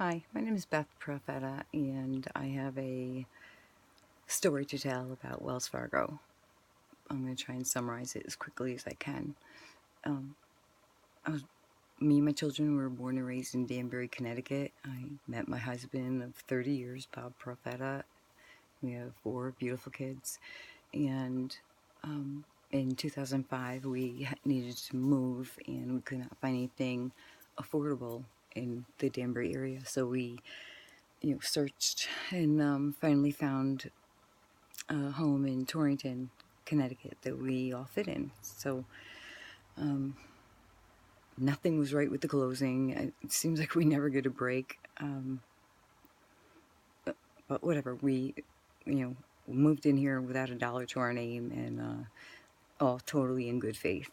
Hi, my name is Beth Profeta, and I have a story to tell about Wells Fargo. I'm going to try and summarize it as quickly as I can. Me and my children were born and raised in Danbury, Connecticut. I met my husband of 30 years, Bob Profeta. We have 4 beautiful kids, and in 2005 we needed to move, and we could not find anything affordable in the Danbury area, so we searched and finally found a home in Torrington, Connecticut that we all fit in. So nothing was right with the closing. It seems like we never get a break. But whatever, we moved in here without a dollar to our name, and all totally in good faith.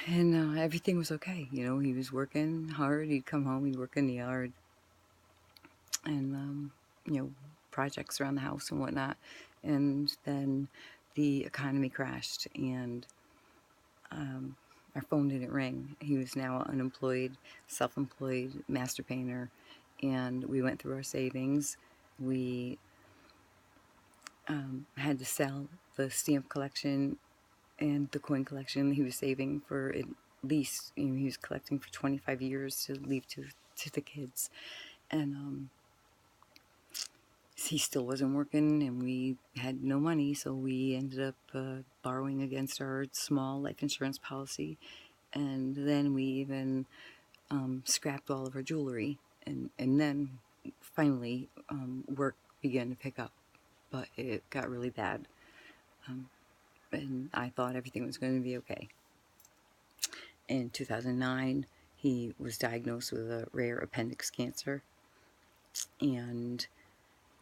And everything was okay. He was working hard. He'd come home, he'd work in the yard, and projects around the house and whatnot. And then the economy crashed, and our phone didn't ring. He was now unemployed, self-employed master painter, and we went through our savings. We had to sell the stamp collection and the coin collection he was saving for at least, he was collecting for 25 years to leave to the kids. And he still wasn't working, and we had no money, so we ended up borrowing against our small life insurance policy. And then we even scrapped all of our jewelry, and then finally work began to pick up, but it got really bad, and I thought everything was going to be okay. In 2009 he was diagnosed with a rare appendix cancer, and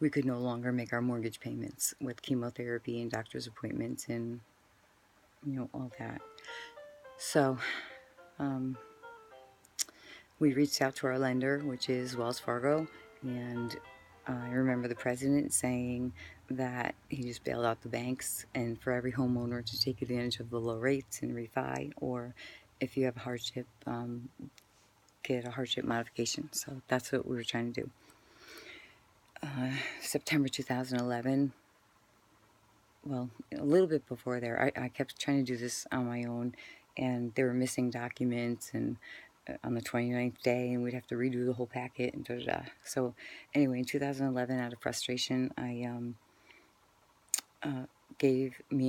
we could no longer make our mortgage payments with chemotherapy and doctor's appointments and all that. So we reached out to our lender, which is Wells Fargo, and I remember the president saying that he just bailed out the banks, and for every homeowner to take advantage of the low rates and refi, or if you have a hardship, get a hardship modification. So that's what we were trying to do. September 2011, well, a little bit before there, I kept trying to do this on my own, and there were missing documents, and on the 29th day, and we'd have to redo the whole packet, and da-da-da. So anyway, in 2011, out of frustration, me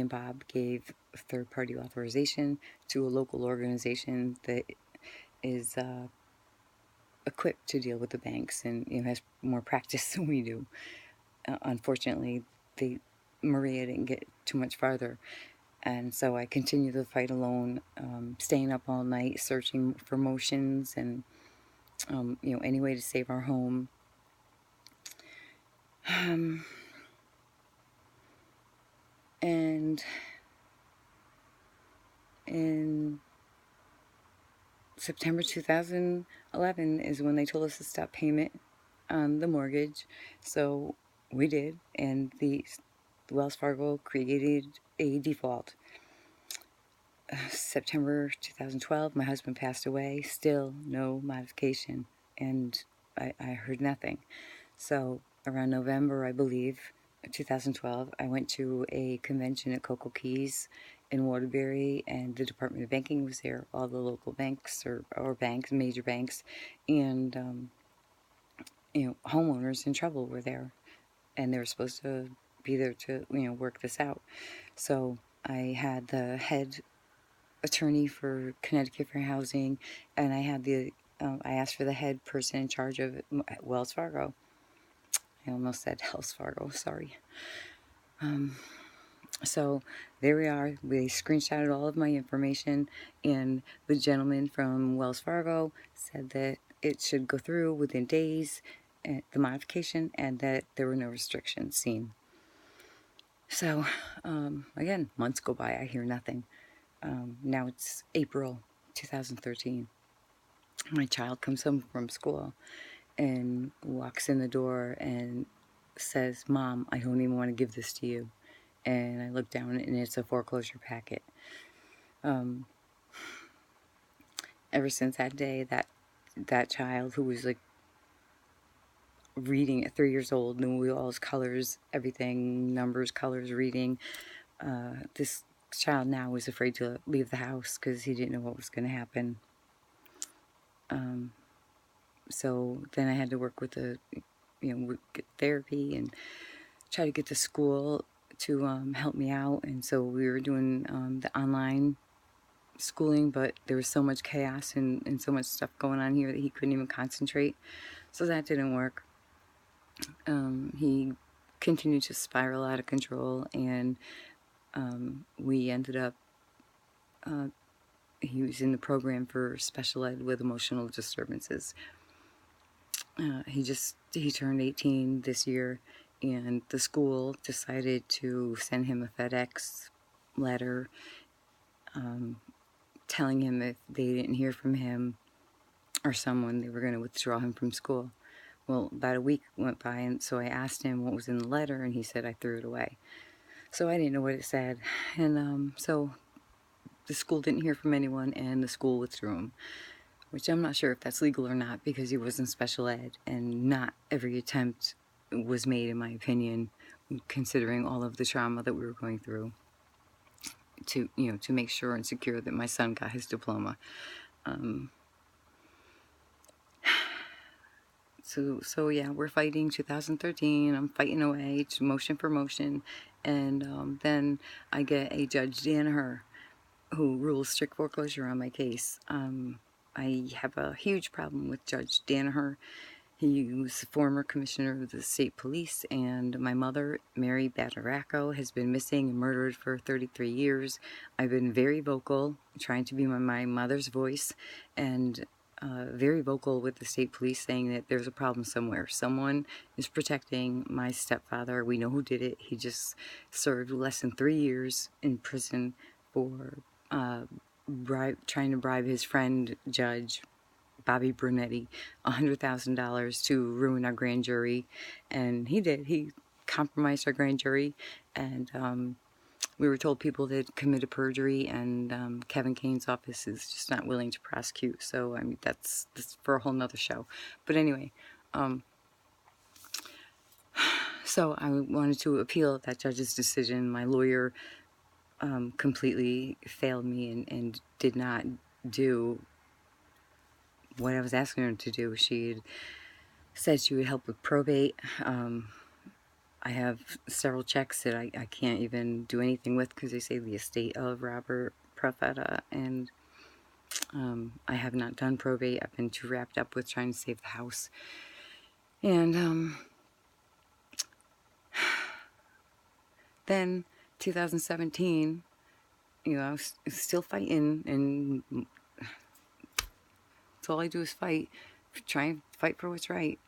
and Bob gave third-party authorization to a local organization that is equipped to deal with the banks and has more practice than we do. Unfortunately, Maria didn't get too much farther, and so I continued the fight alone, staying up all night searching for motions and any way to save our home. And in September 2011 is when they told us to stop payment on the mortgage. So we did, and the Wells Fargo created a default. September 2012, my husband passed away. Still no modification, and I heard nothing. So around November, I believe, 2012, I went to a convention at Cocoa Keys in Waterbury, and the Department of Banking was there. All the local banks or banks, major banks, and homeowners in trouble were there, and they were supposed to be there to work this out. So I had the head attorney for Connecticut Fair Housing, and I had I asked for the head person in charge of Wells Fargo. I almost said Wells Fargo, sorry. So there we are. We screenshotted all of my information, and the gentleman from Wells Fargo said that it should go through within days, the modification, and that there were no restrictions seen. So again, months go by, I hear nothing. Now it's April 2013. My child comes home from school and walks in the door and says, "Mom, I don't even want to give this to you." And I look down, and it's a foreclosure packet. Ever since that day, that child, who was like reading at 3 years old, knew all his colors, everything, numbers, colors, reading. This child now was afraid to leave the house because he didn't know what was going to happen. So then I had to work with get therapy and try to get to school to help me out. And so we were doing the online schooling, but there was so much chaos and so much stuff going on here that he couldn't even concentrate. So that didn't work. He continued to spiral out of control, and we ended up, he was in the program for special ed with emotional disturbances. He turned 18 this year, and the school decided to send him a FedEx letter telling him if they didn't hear from him or someone, they were going to withdraw him from school. Well, about a week went by, and so I asked him what was in the letter, and he said I threw it away. So I didn't know what it said, and so the school didn't hear from anyone, and the school withdrew him, which I'm not sure if that's legal or not, because he was in special ed, and not every attempt was made, in my opinion, considering all of the trauma that we were going through, to make sure and secure that my son got his diploma. So yeah, we're fighting 2013. I'm fighting away, motion for motion, and then I get a Judge Danaher who rules strict foreclosure on my case. I have a huge problem with Judge Danaher. He was the former commissioner of the state police, and my mother, Mary Badaracco, has been missing and murdered for 33 years. I've been very vocal, trying to be my mother's voice, and very vocal with the state police, saying that there's a problem somewhere. Someone is protecting my stepfather. We know who did it. He just served less than 3 years in prison for trying to bribe his friend, Judge Bobby Brunetti, $100,000 to ruin our grand jury. And he did. He compromised our grand jury, and we were told people that committed perjury, and Kevin Kane's office is just not willing to prosecute. So, I mean, that's for a whole nother show. But anyway, so I wanted to appeal that judge's decision. My lawyer completely failed me and did not do what I was asking her to do. She had said she would help with probate. I have several checks that I can't even do anything with because they say the estate of Robert Profeta, and I have not done probate. I've been too wrapped up with trying to save the house. And then 2017, I was still fighting, and that's all I do is fight, try and fight for what's right.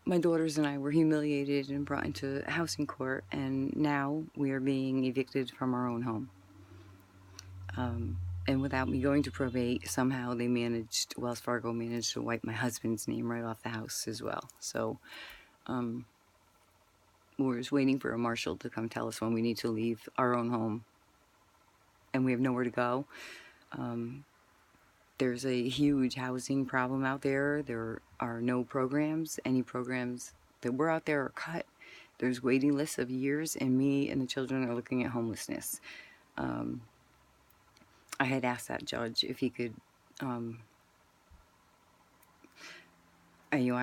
My daughters and I were humiliated and brought into housing court, and now we are being evicted from our own home. And without me going to probate, somehow Wells Fargo managed to wipe my husband's name right off the house as well. So we're just waiting for a marshal to come tell us when we need to leave our own home, and we have nowhere to go. There's a huge housing problem out there. There are no programs. Any programs that were out there are cut. There's waiting lists of years, and me and the children are looking at homelessness. I had asked that judge if he could, I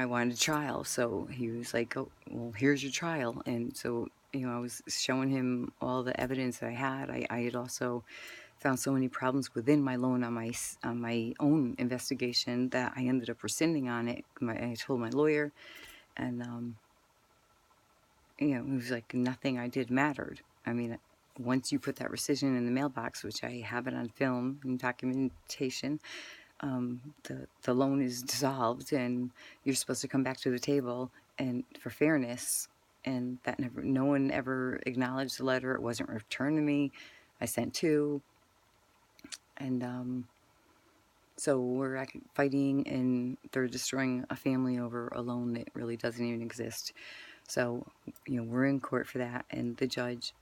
wanted a trial, so he was like, oh, well, here's your trial. And so, I was showing him all the evidence that I had. I had also found so many problems within my loan on my own investigation that I ended up rescinding on it. I told my lawyer, and it was like nothing I did mattered. I mean, once you put that rescission in the mailbox, which I have it on film and documentation, the loan is dissolved, and you're supposed to come back to the table and for fairness. And that no one ever acknowledged the letter. It wasn't returned to me. I sent 2. And so we're fighting, and they're destroying a family over a loan that really doesn't even exist. So, we're in court for that, and the judge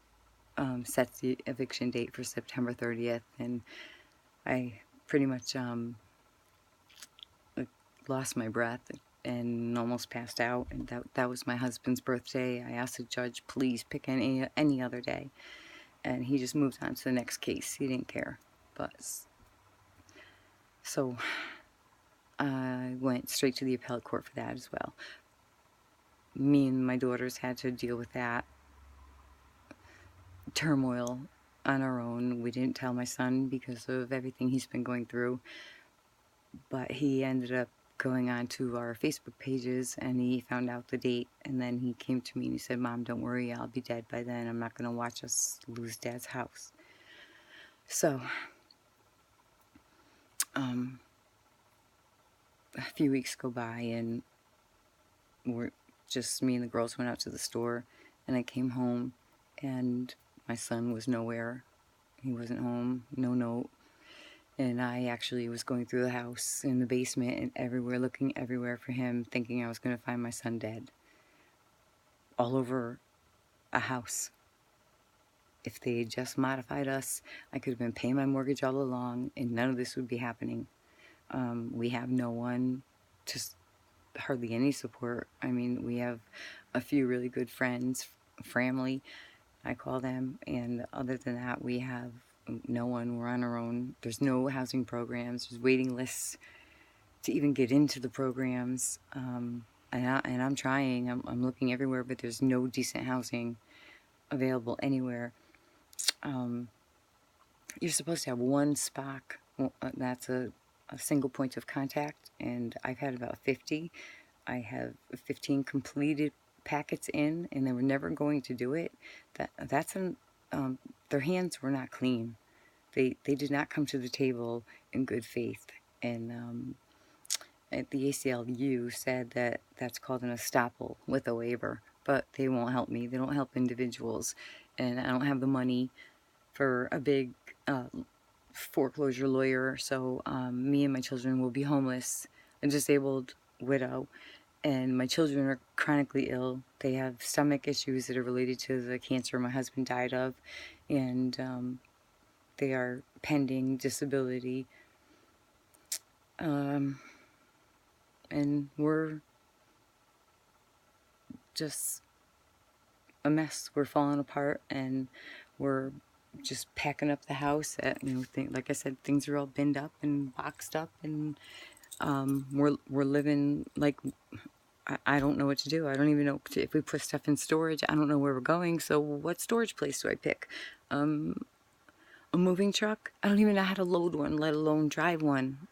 sets the eviction date for September 30th, and I pretty much lost my breath. and almost passed out, and that was my husband's birthday. I asked the judge, please pick any other day, and he just moved on to the next case. He didn't care. But so I went straight to the appellate court for that as well. Me and my daughters had to deal with that turmoil on our own. We didn't tell my son because of everything he's been going through, but he ended up going on to our Facebook pages, and he found out the date, and then he came to me and he said, Mom, don't worry, I'll be dead by then. I'm not going to watch us lose Dad's house. So a few weeks go by, and me and the girls went out to the store, and I came home, and my son was nowhere. He wasn't home, no note. And I actually was going through the house, in the basement, and everywhere, looking everywhere for him, thinking I was going to find my son dead. All over a house. If they had just modified us, I could have been paying my mortgage all along, and none of this would be happening. We have no one, just hardly any support. I mean, we have a few really good friends, family, I call them, and other than that, we have no one. We're on our own. There's no housing programs. There's waiting lists to even get into the programs. And I'm trying. I'm looking everywhere, but there's no decent housing available anywhere. You're supposed to have one SPOC. That's a single point of contact, and I've had about 50. I have 15 completed packets in, and they were never going to do it. Their hands were not clean. They did not come to the table in good faith. And at the ACLU said that that's called an estoppel with a waiver, but they won't help me. They don't help individuals, and I don't have the money for a big foreclosure lawyer. So me and my children will be homeless, a disabled widow, and my children are chronically ill. They have stomach issues that are related to the cancer my husband died of, and they are pending disability. And we're just a mess. We're falling apart, and we're just packing up the house. Like I said, things are all binned up and boxed up, and we're living like, I don't know what to do. I don't even know if we put stuff in storage. I don't know where we're going. So what storage place do I pick? A moving truck? I don't even know how to load one, let alone drive one.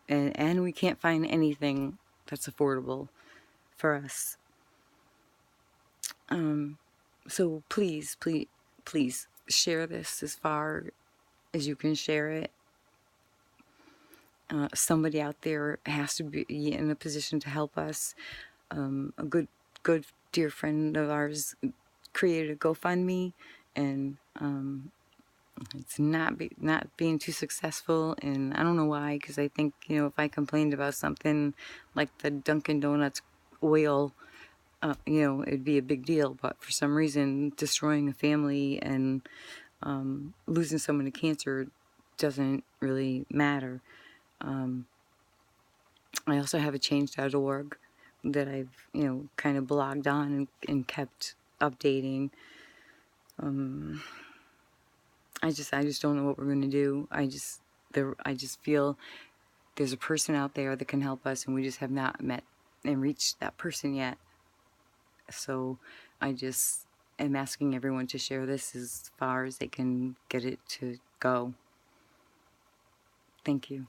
And we can't find anything that's affordable for us. So please share this as far as you can share it. Somebody out there has to be in a position to help us. A good dear friend of ours created a GoFundMe, and it's not being too successful, and I don't know why, because I think, if I complained about something like the Dunkin' Donuts oil, it'd be a big deal. But for some reason, destroying a family and losing someone to cancer doesn't really matter. I also have a change.org that I've, kind of blogged on and kept updating. I just don't know what we're going to do. I just feel there's a person out there that can help us, and we just have not met and reached that person yet. So I just am asking everyone to share this as far as they can get it to go. Thank you.